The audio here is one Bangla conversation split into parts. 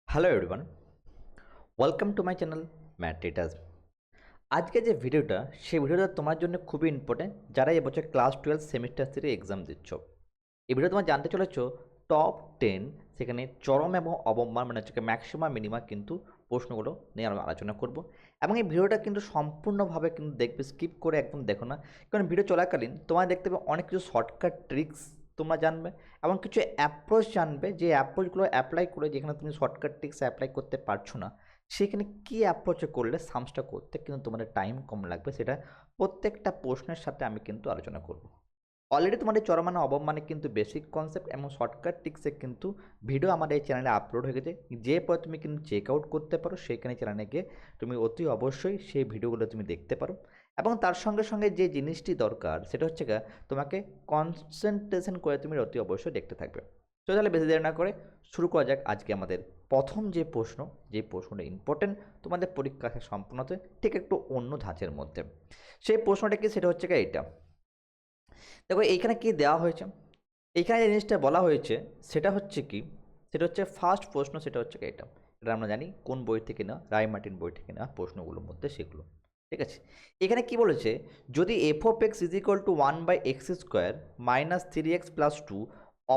Hello everyone, welcome to my channel math datas. আজকে যে ভিডিওটা সেই ভিডিওটা তোমার জন্য খুবই ইম্পর্টেন্ট যারা এবছর ক্লাস 12 সেমিস্টার 3 এক্সাম দিচ্ছ। এই ভিডিও তোমার জানতে চলেছ টপ 10 সেখানে চরম এবং অবমান মানে হচ্ছে ম্যাক্সিমাম মিনিমাম কিন্তু প্রশ্নগুলো নিয়ে আমরা আলোচনা করব এবং এই ভিডিওটা কিন্তু সম্পূর্ণভাবে কিন্তু দেখবে, স্কিপ করে একদম দেখো না, কারণ ভিডিও চলাকালীন তোমার দেখতে পাবে অনেক কিছু শর্টকাট ট্রিক্স তোমরা জানবে এবং কিছু অ্যাপ্রোচ জানবে, যে অ্যাপ্রোচগুলো অ্যাপ্লাই করে যেখানে তুমি শর্টকাট ট্রিক্স অ্যাপ্লাই করতে পারছো না সেখানে কী অ্যাপ্রোচে করলে সামসটা করতে কিন্তু তোমাদের টাইম কম লাগবে, সেটা প্রত্যেকটা প্রশ্নের সাথে আমি কিন্তু আলোচনা করব। অলরেডি তোমাদের চরমানা অবমানে কিন্তু বেসিক কনসেপ্ট এবং শর্টকাট টিক্সে কিন্তু ভিডিও আমাদের এই চ্যানেলে আপলোড হয়ে গেছে, যে পরে তুমি কিন্তু চেক আউট করতে পারো, সেইখানে চ্যানেলে গিয়ে তুমি অতি অবশ্যই সেই ভিডিওগুলো তুমি দেখতে পারো। এবং তার সঙ্গে সঙ্গে যে জিনিসটি দরকার সেটা হচ্ছে তোমাকে কনসেন্ট্রেশন করে তুমি অতি অবশ্যই দেখতে থাকবে। তো তাহলে বেশি দেরি না করে শুরু করা যাক আজকে আমাদের প্রথম যে প্রশ্নটা ইম্পর্টেন্ট তোমাদের পরীক্ষা সম্পূর্ণতে ঠিক একটু অন্য ধাঁচের মধ্যে। সেই প্রশ্নটা কি, সেটা হচ্ছে এইটা। দেখো এইখানে কি দেওয়া হয়েছে, এইখানে যে জিনিসটা বলা হয়েছে সেটা হচ্ছে কি, সেটা হচ্ছে ফার্স্ট প্রশ্ন, সেটা হচ্ছে এটা এটা আমরা জানি কোন বই থেকে না, রায় মার্টিন বই থেকে না প্রশ্নগুলোর মধ্যে সেগুলো। ঠিক আছে, এখানে কি বলেছে, যদি F of x is equal two 1/x² -3x+2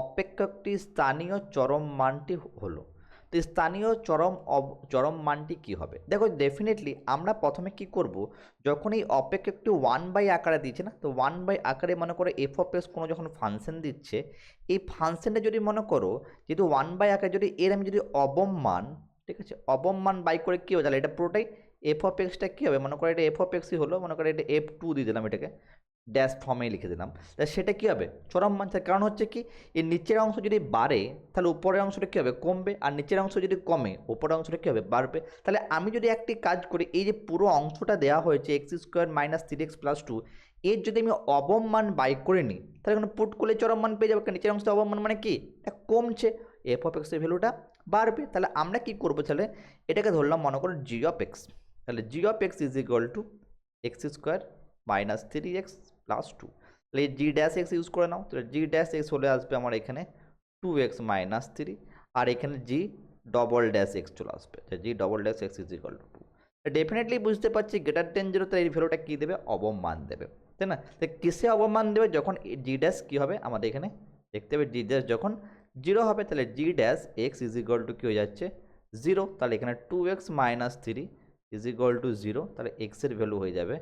অপেক্ষকটি স্থানীয় চরম মানটি হলো, তো স্থানীয় চরম মানটি কি হবে। দেখো ডেফিনেটলি আমরা প্রথমে কি করব, যখন এই অপেক্ষকটি 1 বাই আকারে দিচ্ছে না, তো 1 বাই আকারে মনে করো এফ অফ এক্স কোনো যখন ফাংশন দিচ্ছে, এই ফাংশনটা যদি মনে করো যেহেতু 1 বাই আকারে, যদি এর আমি যদি অবম মান, ঠিক আছে, অবম মান বাই করে কী হবে, তাহলে এটা পুরোটাই এফ অফ এক্সটা কী হবে, মনে করো এটা এফ অফ এক্সই হলো, মনে করো এটা F2 দিয়ে দিলাম, এটাকে ড্যাশ ফর্মে লিখে দিলাম, তাহলে সেটা কী হবে, চরম মান। তার কারণ হচ্ছে কি, এর নিচের অংশ যদি বাড়ে তাহলে উপরের অংশটা কী হবে, কমবে, আর নিচের অংশ যদি কমে উপরের অংশটা কী হবে, বাড়বে। তাহলে আমি যদি একটি কাজ করি, এই যে পুরো অংশটা দেওয়া হয়েছে x² -3x+2, এর যদি আমি অবম মান বাই করে নিই তাহলে এখানে পুট করলে চরম মান পেয়ে যাবো, নিচের অংশটা অবম মান মানে কি, এটা কমছে, এফ অফ এক্সের ভ্যালুটা বাড়বে। তাহলে আমরা কি করবো, তাহলে এটাকে ধরলাম মনে করো জি অফ এক্স, তাহলে g of x is equal to x² -3x+2, তাহলে জি ড্যাশ এক্স ইউজ করে নাও, তাহলে জি ড্যাশ এক্স চলে আসবে আমার এখানে 2x -3, আর এখানে জি ডবল ড্যাশ এক্স চলে আসবে, g double dash x is equal to 2। Definitely বুঝতে পারছি গ্রেটার দেন 0, তাহলে এই ভ্যালুটা কী দেবে, অবমান দেবে, তাই না। তো কিসে অবমান দেবে, যখন জি ড্যাশ কী হবে আমাদের এখানে দেখতে হবে, জি ড্যাশ যখন 0 হবে তাহলে g dash x is equal to কী হয়ে যাচ্ছে 0, তাহলে এখানে 2x -3 ইজ ইকুয়াল টু 0, তাহলে এক্সের ভ্যালু হয়ে যাবে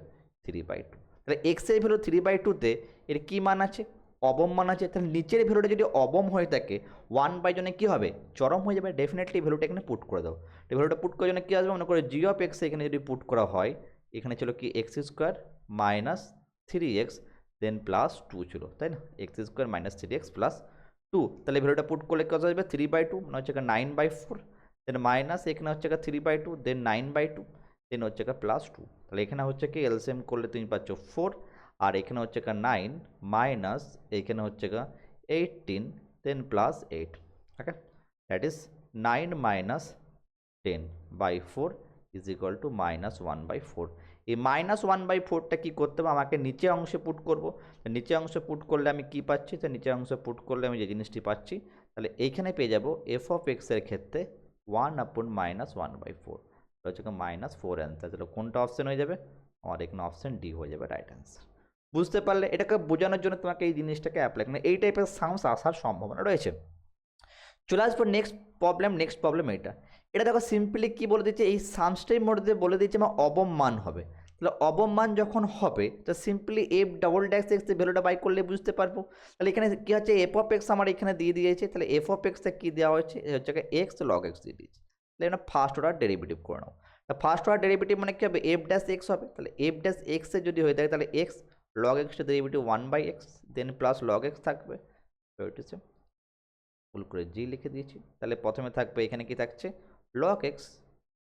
3/2। তাহলে এক্সের ভ্যালু 3/2তে এর কী মান আছে, অবম মান আছে, তাহলে নিচের ভ্যালুটা যদি অবম হয়ে থাকে 1/, কী হবে, চরম হয়ে যাবে। ডেফিনেটলি ভ্যালুটা এখানে পুট করে দাও, ভ্যালুটা পুট করার জন্য কী আসবে, মনে করো জি অফ এক্স এখানে যদি পুট করা হয়, এখানে ছিল কি x² -3x দেন +2 ছিল, তাই না, x² -3x+2, তাহলে ভ্যালুটা পুট করলে কত আসবে 3/2, মানে হচ্ছে 9/4, দেন মাইনাস এখানে হচ্ছে 3/2 দেন 9/2 দেন হচ্ছে +2, তাহলে এখানে হচ্ছে কি এলসিএম করলে তুমি পাচ্ছ 4, আর এখানে হচ্ছে 9 মাইনাস এখানে হচ্ছে 18 then +8, okay, that is 9 -10/4 is equal to -1/4। এই -1/4টা কী করতে হবে, আমাকে নিচে অংশে পুট করবো, নিচে অংশে পুট করলে আমি কি পাচ্ছি, তো নিচে অংশে পুট করলে আমি যে জিনিসটি পাচ্ছি, তাহলে এইখানে পেয়ে যাব এফ অফ এক্সের ক্ষেত্রে 1/-1/4 হচ্ছে -4 অ্যান্সার, তাহলে কোনটা অপশন হয়ে যাবে, আমার এখানে অপশন ডি হয়ে যাবে রাইট অ্যান্সার। বুঝতে পারলে, এটাকে বোঝানোর জন্য তোমাকে এই জিনিসটাকে অ্যাপ্লাই, মানে এই টাইপের সাউন্ডস আসার সম্ভাবনা রয়েছে। চলে আসবো নেক্সট প্রবলেম এটা এটা দেখো সিম্পলি কি বলে দিচ্ছে, এই সামসটাই মধ্যে বলে দিচ্ছে আমার অবম মান হবে, তাহলে অবম মান যখন হবে তো simply F double dash x ভ্যালুটা বাই করলে বুঝতে পারবো। তাহলে এখানে কি হচ্ছে, এফ অফ এক্স আমার এখানে দিয়ে দিয়েছে, তাহলে এফ অফ এক্সটা কী দেওয়া হয়েছে, হচ্ছে এক্স লগ এক্স দিয়ে দিয়েছে, তাহলে এখানে ফার্স্ট অর্ডার ডেরিভেটিভ করে নাও। ফার্স্ট অর্ডার ডেরিভেটিভ মানে কী হবে, এফ ড্যাশ এক্স হবে, তাহলে এফ ড্যাশ এক্সের যদি হয়ে থাকে তাহলে x log extra derivative 1/x দেন প্লাস লগ এক্স থাকবে, হচ্ছে ভুল করে জি লিখে দিয়েছি, তাহলে প্রথমে থাকবে এখানে কি থাকছে লগ এক্স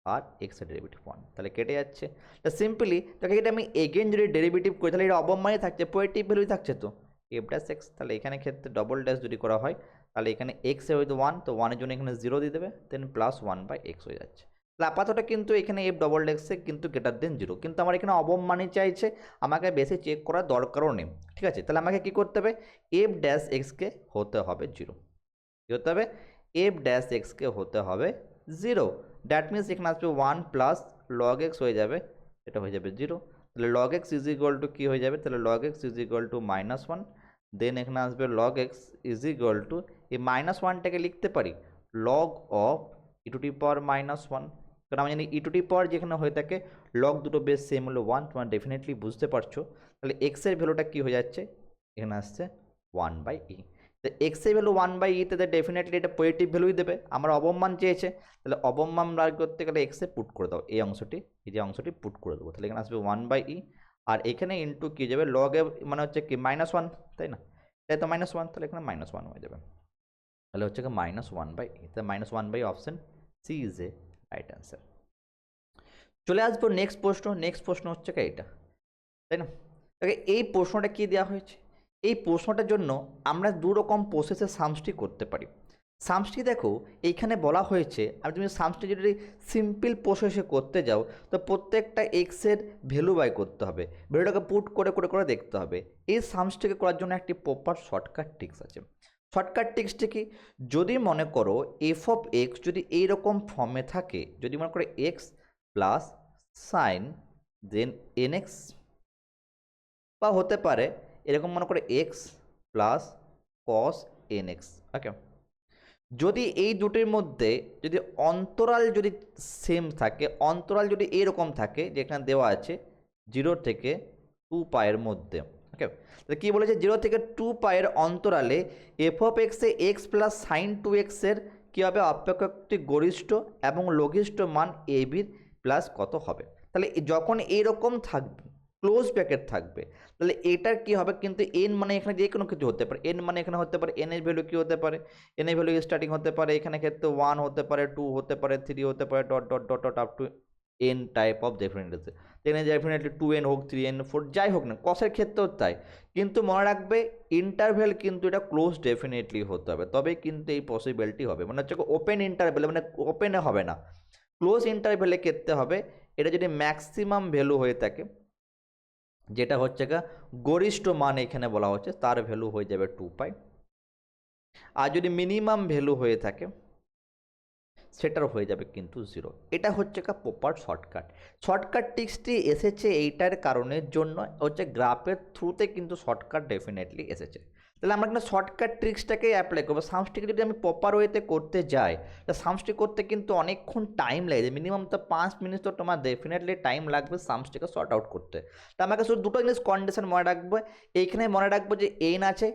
আর এক্সের ডেরিভেটিভ 1, তাহলে কেটে যাচ্ছে। তা সিম্পলি তাকে এটা আমি এগেন যদি ডেরিভেটিভ করি তাহলে এটা অবমানই থাকছে, পজিটিভ ভ্যালুই থাকছে, তো এফ ড্যাশ এক্স, তাহলে এখানে ক্ষেত্রে ডবল ড্যাশ যদি করা হয় তাহলে এখানে এক্সে হয়তো 1, তো 1-এর জন্য এখানে 0 দিয়ে দেবে, দেন +1/x হয়ে যাচ্ছে। তাহলে আপাতত কিন্তু এখানে এফ ডবল ড্যাক্সে কিন্তু গ্রেটার দেন 0, কিন্তু আমার এখানে অবমানই চাইছে, আমাকে বেশি চেক করার দরকারও নেই, ঠিক আছে। তাহলে আমাকে কী করতে হবে, এফ ড্যাশ এক্সকে হতে হবে 0, কী হতে হবে, এফ ড্যাশ এক্সকে হতে হবে জিরো। দ্যাট মিনস এখানে আসবে 1 প্লাস লগ এক্স হয়ে যাবে, এটা হয়ে যাবে জিরো। তাহলে log x is equal to কী হয়ে যাবে, তাহলে log x is equal to -1। Then এখানে আসবে log x is equal to এই -1টাকে লিখতে পারি log of e to the power -1, কারণ আমি জানি ই টু দি পাওয়ার যেখানে হয়ে থাকে লগ দুটো বেস সেম হলো 1, তোমরা ডেফিনেটলি বুঝতে পারছো। তাহলে এক্সের ভ্যালুটা কী হয়ে যাচ্ছে, এখানে আসছে 1/e। তো এক্সের ভ্যালু 1/e তে ডেফিনেটলি এটা পজিটিভ ভ্যালুই দেবে, আমার অবমান চেয়েছে, তাহলে অবমান বার করতে গেলে এক্সে পুট করে দাও, এই অংশটি, এই যে অংশটি পুট করে দেবো, তাহলে এখানে আসবে 1/e, আর এখানে ইন্টু কী যাবে লগে মানে হচ্ছে কি -1, তাই না, তাই তো -1, তাহলে এখানে -1 হয়ে যাবে, তাহলে হচ্ছে কি -1/e, তাহলে -1/e option C is a right answer. চলে আসবো নেক্সট প্রশ্ন। নেক্সট প্রশ্ন হচ্ছে কি এটা, তাই না। এই প্রশ্নটা কি দেওয়া হয়েছে, এই প্রশ্নটার জন্য আমরা দু রকম প্রসেসে সামষ্টি করতে পারি। সামষ্টি দেখো এইখানে বলা হয়েছে, আর তুমি সামষ্টি যদি সিম্পল প্রসেসে করতে যাও তো প্রত্যেকটা এক্সের ভ্যালু বাই করতে হবে, ভ্যালুটাকে পুট করে করে করে দেখতে হবে। এই সামষ্টিকে করার জন্য একটি প্রপার শর্টকাট ট্রিক্স আছে। শর্টকাট ট্রিক্সটি কি, যদি মনে করো এফ অফ এক্স যদি এইরকম ফর্মে থাকে, যদি মনে করো x plus sine then n x, বা হতে পারে এরকম মনে করে x plus cos n x, okay. যদি এই দুটির মধ্যে যদি অন্তরাল যদি সেম থাকে, অন্তরাল যদি এরকম থাকে যেখানে দেওয়া আছে 0 থেকে 2π এর মধ্যে, ওকে। তাহলে কী বলেছে, 0 থেকে 2π এর অন্তরালে এফ অফ এক্সে এক্স প্লাস সাইন 2x এর কী হবে, অপেক্ষকটি গরিষ্ঠ এবং লঘিষ্ঠ মান এ বির প্লাস কত হবে। তাহলে যখন এরকম থাকবে ক্লোজ ব্র্যাকেট থাকবে, তাহলে এটার কি হবে, কিন্তু এন মানে এখানে যে কোনো কিছু হতে পারে, এন মানে এখানে হতে পারে এন এর ভ্যালু কি হতে পারে, এন এর ভ্যালু স্টার্টিং হতে পারে এখানে ক্ষেত্রে 1 হতে পারে, 2 হতে পারে, 3 হতে পারে, dot dot dot dot up to N type of definitely, এখানে ডেফিনেটলি 2n হোক 3n 4 যাই হোক না, কসের ক্ষেত্রেও তাই। কিন্তু মনে রাখবে ইন্টারভেল কিন্তু এটা ক্লোজ ডেফিনেটলি হতে হবে, তবে কিন্তু এই পসিবিলিটি হবে, মানে হচ্ছে ওপেন ইন্টারভেল মানে ওপেনে হবে না, ক্লোজ ইন্টারভেলে ক্ষেত্রে হবে। এটা যদি ম্যাক্সিমাম ভ্যালু হয়ে থাকে, যেটা হচ্ছে গা গরিষ্ঠ মান এখানে বলা হচ্ছে, তার ভ্যালু হয়ে যাবে 2π। আর যদি মিনিমাম ভ্যালু হয়ে থাকে সেটার হয়ে যাবে কিন্তু 0। এটা হচ্ছে কা প্রপার শর্টকাট। শর্টকাট ট্রিক্সটি এসেছে এইটার কারণের জন্য হচ্ছে গ্রাফের থ্রুতে কিন্তু শর্টকাট ডেফিনেটলি এসেছে। তাহলে আমরা কিন্তু শর্টকাট ট্রিক্সটাকে অ্যাপ্লাই করবো। সামষ্টিকে যদি আমি প্রপার ওয়েতে করতে যাই, তা সামষ্টি করতে কিন্তু অনেকক্ষণ টাইম লাগে, মিনিমাম তো 5 মিনিট তো তোমার ডেফিনেটলি টাইম লাগবে সামষ্টিকে শর্ট আউট করতে। তা আমাকে শুধু দুটো জিনিস কন্ডিশন মনে রাখবো, এইখানে মনে রাখবো যে এন আছে,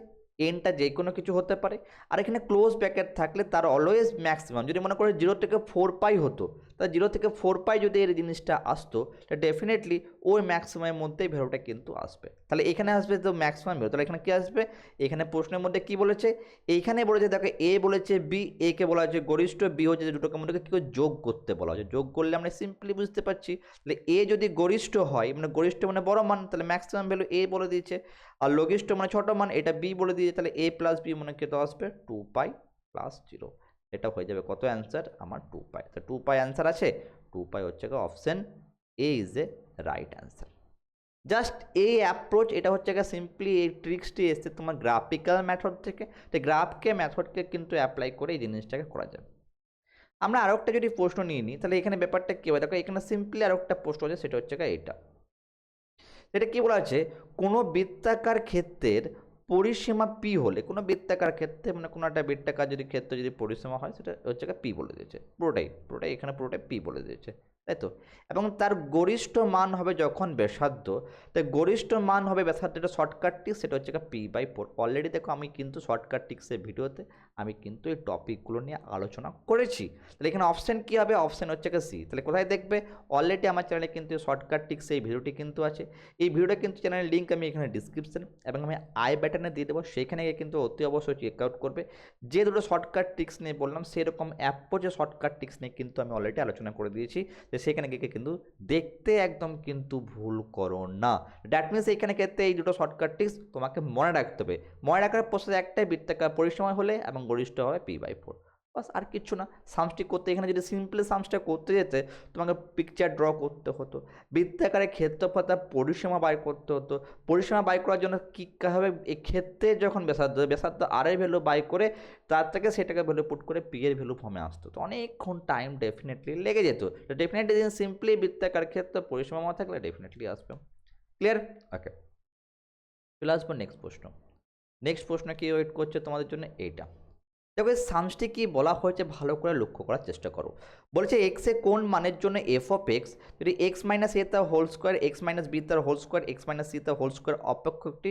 এনটা যে কোনো কিছু হতে পারে, আর এখানে ক্লোজ ব্র্যাকেট থাকলে তার অলওয়েজ ম্যাক্সিমাম, যদি মনে করে 0 থেকে 4π হতো, তা 0 থেকে 4π যদি এই জিনিসটা আসতো, তাহলে ডেফিনেটলি ওই ম্যাক্সিমামের মধ্যেই ভ্যালুটা কিন্তু আসবে। তাহলে এখানে আসবে তো ম্যাক্সিমাম ভ্যালু, তাহলে এখানে কি আসবে, এখানে প্রশ্নের মধ্যে কি বলেছে, এইখানে বলেছে দেখো এ বলেছে বি, এ কে বলা হচ্ছে গরিষ্ঠ, বি হচ্ছে দুটোকে মধ্যে কী করে যোগ করতে বলা হচ্ছে, যোগ করলে আমরা সিম্পলি বুঝতে পারছি। তাহলে এ যদি গরিষ্ঠ হয়, মানে গরিষ্ঠ মানে বড় মান, তাহলে ম্যাক্সিমাম ভ্যালু এ বলে দিয়েছে, আর লঘিষ্ঠ মানে ছোট মান এটা বি বলে দিয়েছে, তাহলে এ প্লাস বি মানে কত আসবে 2π প্লাস 0, এটা হয়ে যাবে কত অ্যান্সার আমার 2π। তো 2π অ্যান্সার আছে, 2π হচ্ছে option A is a right answer. Just এই অ্যাপ্রোচ, এটা হচ্ছে সিম্পলি এই ট্রিক্সটি এসছে তোমার গ্রাফিক্যাল মেথড থেকে, তো গ্রাফকে মেথডকে কিন্তু অ্যাপ্লাই করে এই জিনিসটাকে করা যাবে। আমরা আরও একটা যদি প্রশ্ন নিয়ে নিই, তাহলে এখানে ব্যাপারটা কী হয় দেখো, এখানে সিম্পলি আরও একটা প্রশ্ন আছে, সেটা হচ্ছে এটা। এটা কি বলা আছে, কোনো বৃত্তাকার ক্ষেত্রের পরিসীমা পি হলে, কোনো বৃত্তাকার ক্ষেত্রে মানে কোনো একটা বৃত্তাকার যদি ক্ষেত্রে যদি পরিসীমা হয় সেটা হচ্ছে পি বলে দিয়েছে, পুরোটাই এখানে পুরোটাই পি বলে দিয়েছে, তাই তো। এবং তার গরিষ্ঠ মান হবে যখন ব্যাসার্ধ, তাই গরিষ্ঠ মান হবে ব্যাসার্ধ, এটা শর্টকাট টিক্স, সেটা হচ্ছে p/4। অলরেডি দেখো আমি কিন্তু শর্টকাট টিক্সের ভিডিওতে আমি কিন্তু এই টপিকগুলো নিয়ে আলোচনা করেছি। তাহলে এখানে অপশান কী হবে, অপশান হচ্ছে সি। তাহলে কোথায় দেখবে, অলরেডি আমার চ্যানেলে কিন্তু শর্টকাট টিক্স এই ভিডিওটি কিন্তু আছে, এই ভিডিওটা কিন্তু চ্যানেলের লিঙ্ক আমি এখানে ডিসক্রিপশন এবং আমি আই বাটনে দিয়ে দেবো, সেখানে কিন্তু অতি অবশ্যই চেক আউট করবে। যে দুটো শর্টকাট টিক্স নিয়ে বললাম সেরকম অ্যাপ্রোচে শর্টকাট টিক্স নিয়ে কিন্তু আমি অলরেডি আলোচনা করে দিয়েছি, যে সেখানে গিয়ে কিন্তু দেখতে একদম কিন্তু ভুল করো না। দ্যাট মিনস এইখানে ক্ষেত্রে এই দুটো শর্টকাট টিক্স তোমাকে মনে রাখতে হবে। মনে রাখার প্রসেস একটাই, বৃত্তাকার পরিসীমা হলে এবং গরিষ্ঠ হয় p/4। বাস, আর কিচ্ছু না। সামষ্টি করতে এখানে যদি সিম্পলি সামসটা করতে যেতে তোমাকে পিকচার ড্র করতে হতো, বৃত্তাকারে ক্ষেত্রফল তার পরিসীমা বাই করতে হতো, পরিসীমা বাই করার জন্য কী হবে, এই ক্ষেত্রে যখন ব্যাসার্ধ আর এর ভ্যালু বাই করে তার থেকে সেটাকে ভ্যালু পুট করে পি এর ভ্যালু ফর্মে আসতো, তো অনেকক্ষণ টাইম ডেফিনেটলি লেগে যেত। তো ডেফিনেটলি সিম্পলি বৃত্তাকার ক্ষেত্রে পরিসীমা মনে থাকলে ডেফিনেটলি আসবে। ক্লিয়ার? ওকে, চলে আসবো নেক্সট প্রশ্ন। নেক্সট প্রশ্ন কি ওয়েট করছে তোমাদের জন্য, এইটা দেখো। এই সামসটি কি বলা হয়েছে ভালো করে লক্ষ্য করার চেষ্টা করো। বলেছে এক্স এ কোন মানের জন্য এফ অফ এক্স যদি এক্স মাইনাস এ তার whole square, x minus b তার whole square, x minus c তার হোল স্কোয়ার অপেক্ষ একটি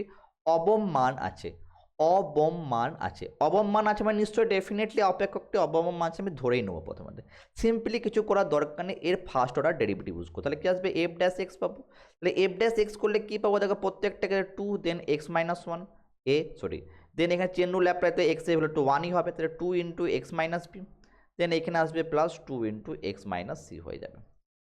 অবম মান আছে। অবম মান আছে, অবম মান আছে মানে নিশ্চয়ই ডেফিনেটলি অপেক্ষকটি অবম মান আছে, আমি ধরেই নেবো প্রথমে। সিম্পলি কিছু করার দরকার নেই, এর ফার্স্ট অর্ডার ডেরিভেটিভ ইউজ করো। তাহলে কি আসবে, এফ ড্যাশ এক্স পাবো। তাহলে এফ ড্যাশ এক্স করলে কি পাবো দেখো, প্রত্যেকটাকে 2 then X minus one then এখানে চেন রুল অ্যাপ্লাই তো এক্স এর ভ্যালু তো 1ই হবে, তাহলে 2 into X minus P, then এখানে আসবে plus 2 into X minus C হয়ে যাবে।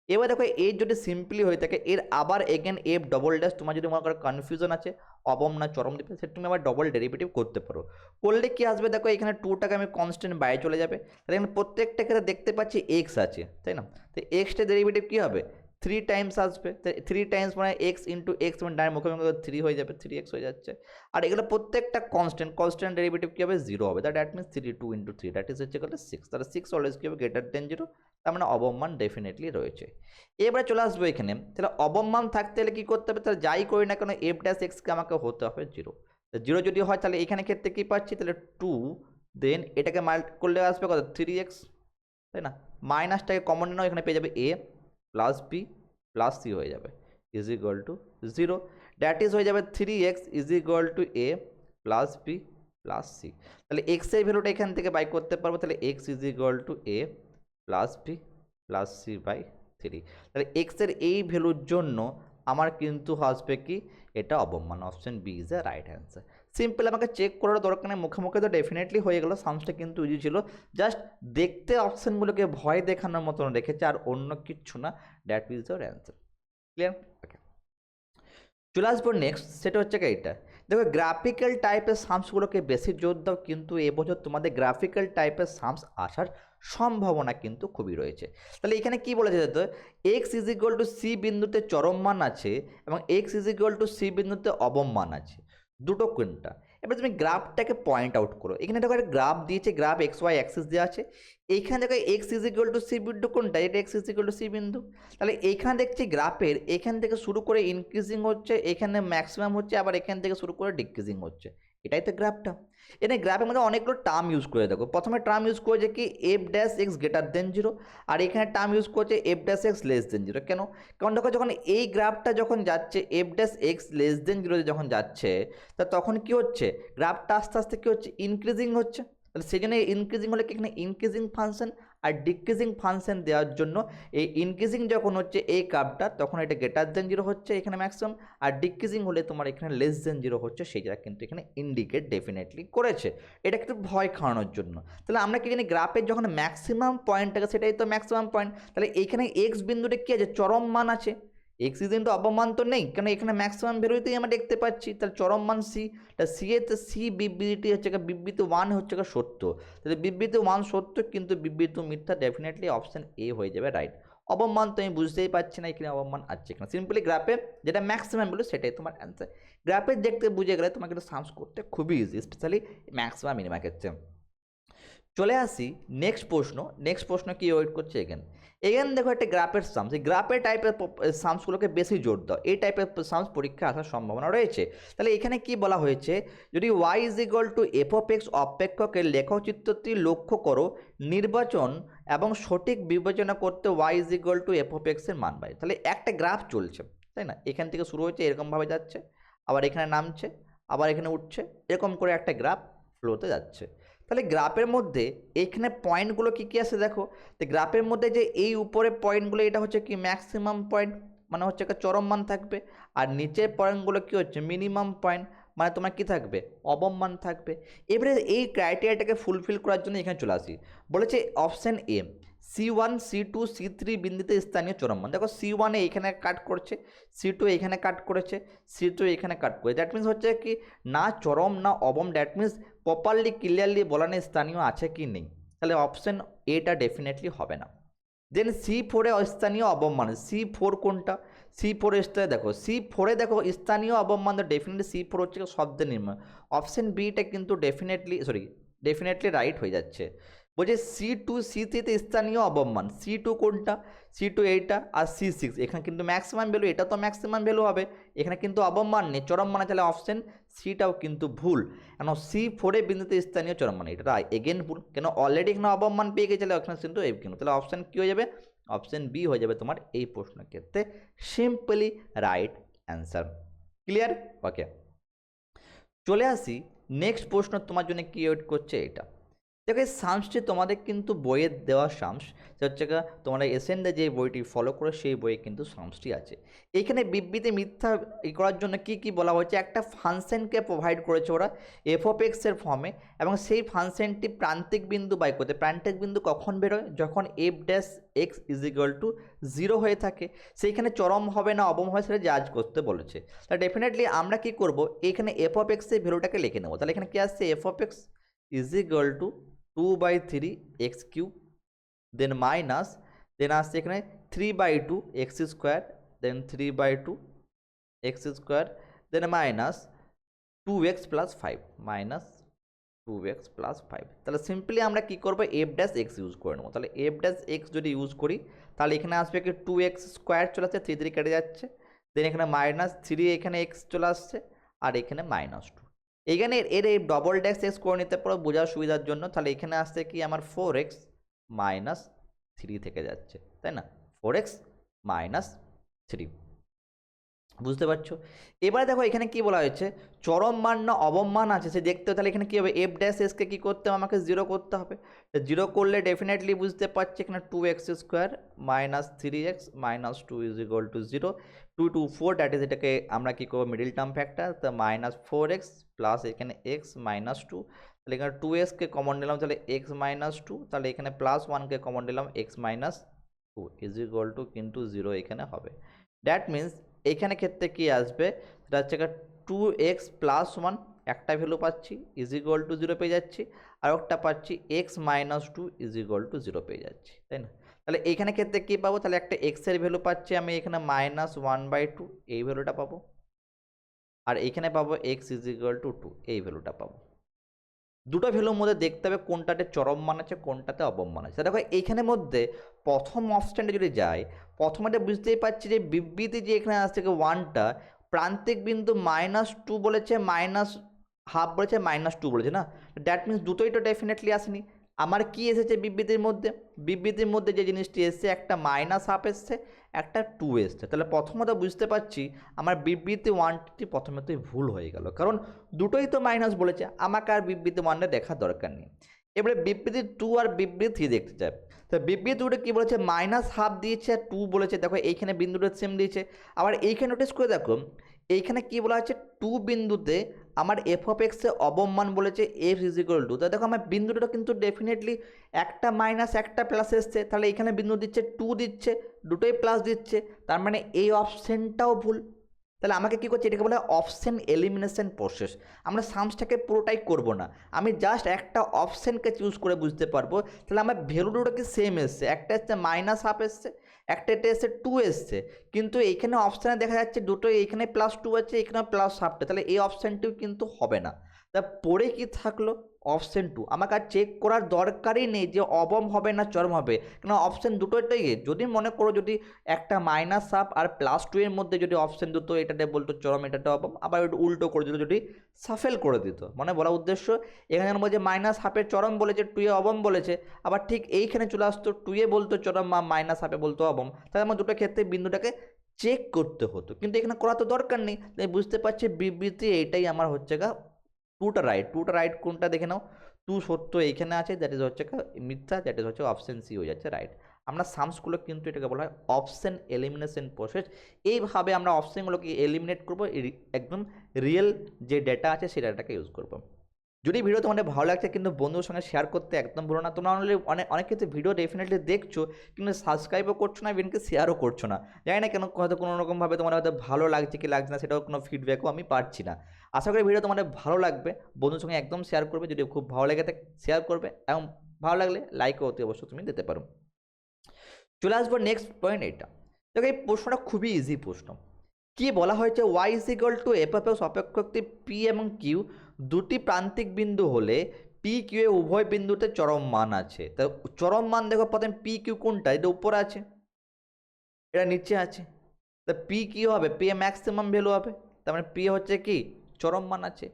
এবার দেখো এর যদি সিম্পলি হয়ে থাকে, এর আবার এগেন এফ ডবল ড্যাশ, তোমার যদি মনে করো কনফিউশন আছে অবম না চরম দিবে, সেটা তুমি আবার ডবল ডেরিভেটিভ করতে পারো। করলে কি আসবে দেখো, এখানে 2টাকে আমি কনস্ট্যান্ট বাইরে চলে যাবে, তাহলে এখানে প্রত্যেকটা ক্ষেত্রে দেখতে পাচ্ছি এক্স আছে, তাই না? তো এক্সটা ডেরিভেটিভ কী হবে, 3 টাইমস আসবে। 3 টাইমস মানে এক্স ইন্টু এক্স মানে ডাইরেক্ট মুখে মুখে 3 হয়ে যাবে, 3x হয়ে যাচ্ছে। আর এগুলো প্রত্যেকটা কনস্ট্যান্ট ডেরিভেটিভ কী হবে, 0 হবে। That means 3 2 into 3 that is হচ্ছে গেলে 6, তাহলে 6 অলওয়েজ কী হবে, গ্রেটার দেন 0, তার মানে অবমান ডেফিনেটলি রয়েছে। এবারে চলে আসবো এখানে, তাহলে অবমান থাকতে হলে কী করতে হবে, তাহলে যাই করি না কেন এফ ড্যাশ এক্সকে আমাকে হতে হবে 0। তো 0 যদি হয় তাহলে এখানে ক্ষেত্রে কী পাচ্ছি, তাহলে 2 দেন এটাকে মাল্ট করলে আসবে কত, 3x, তাই না? মাইনাসটাকে কমন নাও, এখানে পেয়ে যাবে a plus B plus C হয়ে যাবে is equal to 0। That is হয়ে যাবে 3x is equal to a plus B plus C. তাহলে এক্স এর ভ্যালুটা এখান থেকে বাই করতে পারবো, তাহলে X is equal to a plus B plus C by 3। তাহলে এক্স এর এই ভ্যালুর জন্য আমার কিন্তু আসবে কি, এটা অবমান, option B is the right answer. Simple, আমাকে চেক করার দরকার নেই, মুখে মুখে তো ডেফিনেটলি হয়ে গেল। সামসটা কিন্তু ইজি ছিল, জাস্ট দেখতে অপশানগুলোকে ভয় দেখানোর মতন রেখেছে, আর অন্য কিচ্ছু না। That is the answer. Clear? Okay, চলে আসবো নেক্সট, সেটা হচ্ছে কি এইটা। দেখো গ্রাফিক্যাল টাইপের সামসগুলোকে বেশি জোর দাও, কিন্তু এবছর তোমাদের গ্রাফিক্যাল টাইপের সামস আসার সম্ভাবনা কিন্তু খুবই রয়েছে। তাহলে এখানে কি বলেছে যেত, X is equal to C বিন্দুতে চরম মান আছে এবং X is equal to C বিন্দুতে অবম মান আছে, দুটো কোনটা। এবার তুমি গ্রাফটাকে পয়েন্ট আউট করো। এখানে দেখো একটা গ্রাফ দিয়েছে, গ্রাফ এক্স ওয়াই অ্যাক্সিস দেওয়া আছে। এইখানে দেখো x is equal to c বিন্দু কোনটা, এটা x is equal to c বিন্দু। তাহলে এইখানে দেখছি গ্রাফের এখান থেকে শুরু করে ইনক্রিজিং হচ্ছে, এখানে ম্যাক্সিমাম হচ্ছে, আবার এখান থেকে শুরু করে ডিক্রিজিং হচ্ছে, এটাই তো গ্রাফটা। এখানে গ্রাফের মধ্যে অনেকগুলো টার্ম ইউজ করে দেখো। প্রথমে টার্ম ইউজ করেছে কি, F dash x greater than 0, আর এখানে টার্ম ইউজ করছে F dash x less than 0। কেন? কারণ দেখো যখন এই গ্রাফটা যখন যাচ্ছে F dash x less than 0 যখন যাচ্ছে, তা তখন কি হচ্ছে, গ্রাফটা আস্তে আস্তে কী হচ্ছে, ইনক্রিজিং হচ্ছে। তাহলে সেই জন্য ইনক্রিজিং হলে কি, এখানে ইনক্রিজিং ফাংশন আর ডিক্রিজিং ফাংশন দেওয়ার জন্য এই ইনক্রিজিং যখন হচ্ছে এই কার্ভটা, তখন এটা গ্রেটার দেন 0 হচ্ছে এখানে ম্যাক্সিমাম, আর ডিক্রিজিং হলে তোমার এখানে লেস দেন 0 হচ্ছে, সেইটা কিন্তু এখানে ইন্ডিকেট ডেফিনেটলি করেছে। এটা কিন্তু ভয় খাওয়ানোর জন্য। তাহলে আমরা কি জানি, গ্রাফের যখন ম্যাক্সিমাম পয়েন্ট থাকে সেটাই তো ম্যাক্সিমাম পয়েন্ট। তাহলে এইখানে এক্স বিন্দুটা কি আছে, চরম মান আছে। এক্স ইজ ইন্টু অবমান তো নেই, কারণ এখানে ম্যাক্সিমাম ভ্যালুতেই আমরা দেখতে পাচ্ছি। তাহলে চরম মান সি, তা সি এতে সি বিবৃতি হচ্ছে বিবৃতি 1 হচ্ছে সত্য। তাহলে বিবৃতি 1 সত্য, কিন্তু বিবৃতি মিথ্যা, ডেফিনেটলি অপশন এ হয়ে যাবে রাইট। অবমান তো আমি বুঝতেই পারছি না এখানে অবমান আছে কিনা। সিম্পলি গ্রাফে যেটা ম্যাক্সিমাম বলে সেটাই তোমার অ্যান্সার। গ্রাফে দেখতে বুঝে গেলে তোমাকে এটা সামস করতে খুবই ইজি, স্পেশালি ম্যাক্সিমাম মিনিমাম ক্ষেত্রে। চলে আসি নেক্সট প্রশ্ন। নেক্সট প্রশ্ন কি ওয়েট করছে এখানে। এখানে দেখো একটা গ্রাফের সামস, এই গ্রাফের টাইপের সামসগুলোকে বেশি জোর দাও, এই টাইপের সামস পরীক্ষা আসার সম্ভাবনা রয়েছে। তাহলে এখানে কি বলা হয়েছে, যদি y is equal to f of x অপেক্ষকের লেখচিত্রটি লক্ষ্য করো, নির্বাচন এবং সঠিক বিবেচনা করতে y is equal to f of এক্সের মান পাই। তাহলে একটা গ্রাফ চলছে, তাই না? এখান থেকে শুরু হচ্ছে, এরকমভাবে যাচ্ছে, আবার এখানে নামছে, আবার এখানে উঠছে, এরকম করে একটা গ্রাফ ফ্লোতে যাচ্ছে। তাহলে গ্রাফের মধ্যে এইখানে পয়েন্টগুলো কী কী আছে দেখো। তো গ্রাফের মধ্যে যে এই উপরে পয়েন্টগুলো, এটা হচ্ছে কি ম্যাক্সিমাম পয়েন্ট, মানে হচ্ছে একটা চরম মান থাকবে। আর নিচের পয়েন্টগুলো কী হচ্ছে, মিনিমাম পয়েন্ট, মানে তোমার কী থাকবে, অবম মান থাকবে। এবারে এই ক্রাইটেরিয়াটাকে ফুলফিল করার জন্য এখানে চলে আসি। বলেছে option A, C1 C2 C3 বিন্দুতে স্থানীয় চরম মান। দেখো C1 এইখানে কাট করছে, C2 এইখানে কাট করেছে, C2 এখানে কাট করেছে। দ্যাট মিনস হচ্ছে কি, না চরম না অবম, দ্যাট মিনস প্রপারলি ক্লিয়ারলি বলা নেই স্থানীয় আছে কি নেই। তাহলে অপশন এটা ডেফিনেটলি হবে না। দেন C4-এ স্থানীয় অবমান, C4 কোনটা? C4 স্থানে দেখো, C4-এ দেখো স্থানীয় অবমান, ডেফিনেটলি C4 হচ্ছে শব্দের নির্মাণ। অপশন বিটা কিন্তু ডেফিনেটলি রাইট হয়ে যাচ্ছে। বলছে C2 C3-তে স্থানীয় অবমান, C2 কোনটা? C2 এইটা, আর C6 এখানে কিন্তু ম্যাক্সিমাম ভ্যালু, এটা তো ম্যাক্সিমাম ভ্যালু হবে, এখানে কিন্তু অবমান নেই, চরম মানে, তাহলে অপশন সিটাও কিন্তু ভুল। কেন C4-এ বিন্দুতে স্থানীয় চরম মানে, এটা এগেন ভুল, কেন অলরেডি এখানে অবমান পেয়ে গেছে, এখানে কিন্তু তাহলে অপশন কী হয়ে যাবে? অপশন বি হয়ে যাবে তোমার এই প্রশ্নের ক্ষেত্রে simply right answer. Clear? Okay, চলে আসি নেক্সট প্রশ্ন তোমার জন্য কি ওয়েট করছে এটা। দেখো এই সামসটি তোমাদের কিন্তু বইয়ের দেওয়া সামস, সেটা হচ্ছে তোমরা এসেন্ডে যে বইটি ফলো করে সেই বইয়ে কিন্তু সামসটি আছে। এইখানে বিবৃতি মিথ্যা করার জন্য কি কি বলা হয়েছে, একটা ফাংশনকে প্রোভাইড করেছে ওরা f(x)-এর ফর্মে, এবং সেই ফাংশনটি প্রান্তিক বিন্দু বাই করতে, প্রান্তিক বিন্দু কখন বেরোয়? যখন f(x) = 0 হয়ে থাকে। সেইখানে চরম হবে না অবম হবে সেটা জাজ করতে বলেছে। তাহলে ডেফিনেটলি আমরা কি করব, এইখানে f(x)-এর ভ্যালুটাকে লিখে নেব। তাহলে এখানে কি আসছে? f(x) = 2/3 x³ দেন মাইনাস, দেন আসছে এখানে 3/2 x², দেন 3/2 x², than minus 2x + 5, minus 2x + 5। তাহলে সিম্পলি আমরা কি করবো, f(x) ইউজ করে নেবো। তাহলে f(x) যদি ইউজ করি তাহলে এখানে আসবে কি 2x² চলে আসছে, 3 কেটে যাচ্ছে, দেন এখানে মাইনাস 3, এখানে x চলে আসছে, আর এখানে -2। এখানে এর এই ডবল ড্যাশ এক্স করে নিতে পারো বোঝার সুবিধার জন্য। তাহলে এখানে আসতে কি আমার 4x - 3 থেকে যাচ্ছে, তাই না? 4x - 3, বুঝতে পারছো? এবারে দেখো এখানে কি বলা হয়েছে, চরম মান না অবম মান আছে সে দেখতে। তাহলে এখানে কি হবে, f(x)কে কি করতে হবে, আমাকে 0 করতে হবে। 0 করলে ডেফিনেটলি বুঝতে পারছি এখানে 2x² - 3x - 2 = 0, 2 2 4, দ্যাট ইজ এটাকে আমরা কি করবো মিডিল টার্ম ফ্যাক্টর, তো -4x প্লাস এখানে x - 2, তাহলে এখানে 2xকে কমন নিলাম, তাহলে x - 2, তাহলে এখানে +1কে কমন নিলাম, x - 2 = কিন্তু 0 এখানে হবে। দ্যাট মিনস এইখানে ক্ষেত্রে কি আসবে, সেটা হচ্ছে 2x + 1 একটা ভ্যালু পাচ্ছি = 0 পেয়ে যাচ্ছি, আর একটা পাচ্ছি x - 2 = 0 পেয়ে যাচ্ছি, তাই না? তাহলে এইখানে ক্ষেত্রে কী পাবো, তাহলে একটা x-এর ভ্যালু পাচ্ছি আমি এখানে -1/2 এই ভ্যালুটা পাবো, আর এইখানে পাবো x = 2 এই ভ্যালুটা পাবো। দুটো ভ্যালুর মধ্যে দেখতে হবে কোনটাতে চরম মান আছে কোনটাতে অবম মান আছে। দেখো এইখানের মধ্যে প্রথম অপশানটা যদি যাই, প্রথমে বুঝতেই পারছি যে বিবৃতি যে এখানে আসছে 1টা প্রান্তিক বিন্দু -2 বলেছে, -1/2 বলেছে, -2 বলেছে না, দ্যাট মিনস দুটোই তো ডেফিনেটলি আসেনি। আমার কি এসেছে বিবৃতির মধ্যে, বিবৃতির মধ্যে যে জিনিসটি এসছে একটা -1/2 এসছে, একটা 2 এসছে। তাহলে প্রথমত বুঝতে পারছি আমার বিবৃতি 1টি প্রথমেতেই ভুল হয়ে গেল, কারণ দুটোই তো মাইনাস বলেছে, আমাকে আর বিবৃতি 1টা দেখার দরকার নেই। এবারে বিবৃতি 2 আর বিবৃতি 3 দেখতে চাই। তো বিবৃতি 2টা কী বলেছে, -1/2 দিয়েছে আর 2 বলেছে। দেখো এইখানে বিন্দুটা সেম দিয়েছে, আবার এইখানে নোটিস করে দেখো এইখানে কি বলা হচ্ছে 2 বিন্দুতে আমার f(x)-এর অবম মান বলেছে f = 2। তো দেখো আমার বিন্দুটা কিন্তু ডেফিনেটলি একটা মাইনাস একটা প্লাস এসছে, তাহলে এখানে বিন্দু দিচ্ছে 2 দিচ্ছে, দুটোই প্লাস দিচ্ছে, তার মানে এই অপশানটাও ভুল। তাহলে আমাকে কী করছে, এটাকে বলে অপশান এলিমিনেশন প্রসেস। আমরা সামসটাকে পুরোটাই করব না, আমি জাস্ট একটা অপশানকে চুজ করে বুঝতে পারবো। তাহলে আমার ভ্যালু দুটো কি সেম এসছে, একটা এসছে -1/2 এসছে, একটা এটা এসছে 2 এসছে, কিন্তু এইখানে অপশানে দেখা যাচ্ছে দুটো, এইখানে +2 আছে, এখানে +1/2, তাহলে এই অপশানটিও কিন্তু হবে না। তা পরে কি থাকলো, অপশান 2। আমাকে আর চেক করার দরকারই নেই যে অবম হবে না চরম হবে, কেন অপশান দুটোটাই। যদি মনে করো যদি একটা -1/2 আর +2 এর মধ্যে যদি অপশান দুটো এটাতে বলতো চরম এটাতে অবম, আবার উল্টো করে দিত, যদি সাফেল করে দিত, মানে বলা উদ্দেশ্য এখানের মধ্যে -1/2 চরম বলেছে, 2 এ অবম বলেছে, আবার ঠিক এইখানে চলে আসতো 2 এ বলতো চরম বা -1/2 বলতো অবম, তাহলে আমার দুটো ক্ষেত্রে বিন্দুটাকে চেক করতে হতো, কিন্তু এখানে করা তো দরকার নেই। তাই বুঝতে পারছি বিবৃতি এইটাই আমার হচ্ছে 2টা রাইট। 2টা রাইট কোনটা দেখে নাও, 2 সত্য এইখানে আছে, দ্যাট ইজ হচ্ছে মিথ্যা, দ্যাট ইজ হচ্ছে অপশান সি হয়ে যাচ্ছে রাইট। আমরা সামসগুলো কিন্তু এটাকে বলা হয় অপশান এলিমিনেশন প্রসেস। এইভাবে আমরা অপশানগুলোকে এলিমিনেট করবো, একদম রিয়েল যে ডেটা আছে সেই ডেটাটাকে ইউজ করবো। যদি ভিডিও তোমাদের ভালো লাগছে কিন্তু বন্ধুর সঙ্গে শেয়ার করতে একদম ভুলো না। তোমরা অনলি অনেক ক্ষেত্রে ভিডিও ডেফিনেটলি দেখছো কিন্তু সাবস্ক্রাইবও করছো না, ইভেনকে শেয়ারও করছো না, জানি না কেন, হয়তো কোনো রকমভাবে তোমার হয়তো ভালো লাগছে কি লাগছে না সেটাও কোনো ফিডব্যাকও আমি পাচ্ছি না। আশা করি ভিডিও তোমাদের ভালো লাগবে, বন্ধুর সঙ্গে একদম শেয়ার করবে, যদি খুব ভালো লেগে থাকে শেয়ার করবে, এবং ভালো লাগলে লাইক অতি অবশ্য তুমি দিতে পারো। চলে আসবো নেক্সট পয়েন্ট এটা। দেখো এই প্রশ্নটা খুবই ইজি প্রশ্ন। কি বলা হয়েছে, y is equal to f of x অপেক্ষকটি পি এবং কিউ দুটি প্রান্তিক বিন্দু হলে পি কিউ এ উভয় বিন্দুতে চরম মান আছে। তা চরম মান দেখো প্রথমে পি কিউ কোনটা, এটা উপরে আছে, এটা নিচে আছে। তা পি কি হবে, পি এ ম্যাক্সিমাম ভ্যালু হবে, তার মানে পি হচ্ছে কি চরম মান আছে,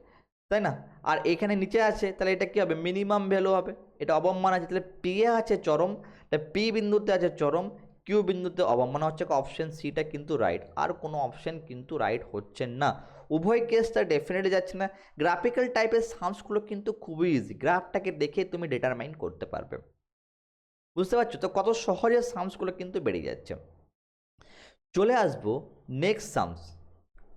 তাই না? আর এখানে নিচে আছে, তাহলে এটা কি হবে, মিনিমাম ভ্যালু হবে, এটা অবমান আছে, তাহলে পি এ আছে চরম, তাহলে পি বিন্দুতে আছে চরম, কিউ বিন্দুতে অবমান, হচ্ছে অপশন সিটা কিন্তু রাইট, আর কোনো অপশন কিন্তু রাইট হচ্ছে না। উভয় কেসটা ডেফিনেটলি যাচ্ছে না। গ্রাফিক্যাল টাইপের সামসগুলো কিন্তু খুবই ইজি, গ্রাফটাকে দেখে তুমি ডিটারমাইন করতে পারবে। বুঝতে পারছো তো কত সহজে সামসগুলো কিন্তু বেড়ে যাচ্ছে। চলে আসবো নেক্সট সামস।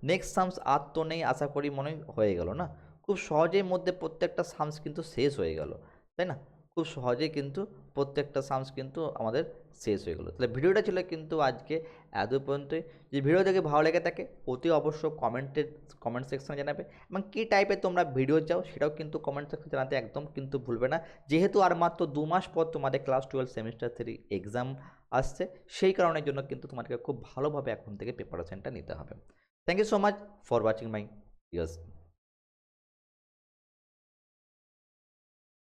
নেক্সট সামস আর তো নেই, আশা করি মনে হয়ে গেল না? খুব সহজেই মধ্যে প্রত্যেকটা সামস কিন্তু শেষ হয়ে গেল, তাই না? খুব সহজেই কিন্তু প্রত্যেকটা সামস কিন্তু আমাদের শেষ হয়ে গেলো। তাহলে ভিডিওটা ছিল কিন্তু আজকে এত পর্যন্তই। যদি ভিডিও দেখে ভালো লেগে থাকে অতি অবশ্য কমেন্ট সেকশনে জানাবে, এবং কী টাইপের তোমরা ভিডিও চাও সেটাও কিন্তু কমেন্ট সেকশনে জানাতে একদম কিন্তু ভুলবে না। যেহেতু আর মাত্র 2 মাস পর তোমাদের ক্লাস 12 সেমিস্টার 3 এক্সাম আসছে, সেই কারণের জন্য কিন্তু তোমাদেরকে খুব ভালোভাবে এখন থেকে প্রিপারেশনটা নিতে হবে। Thank you so much for watching my videos.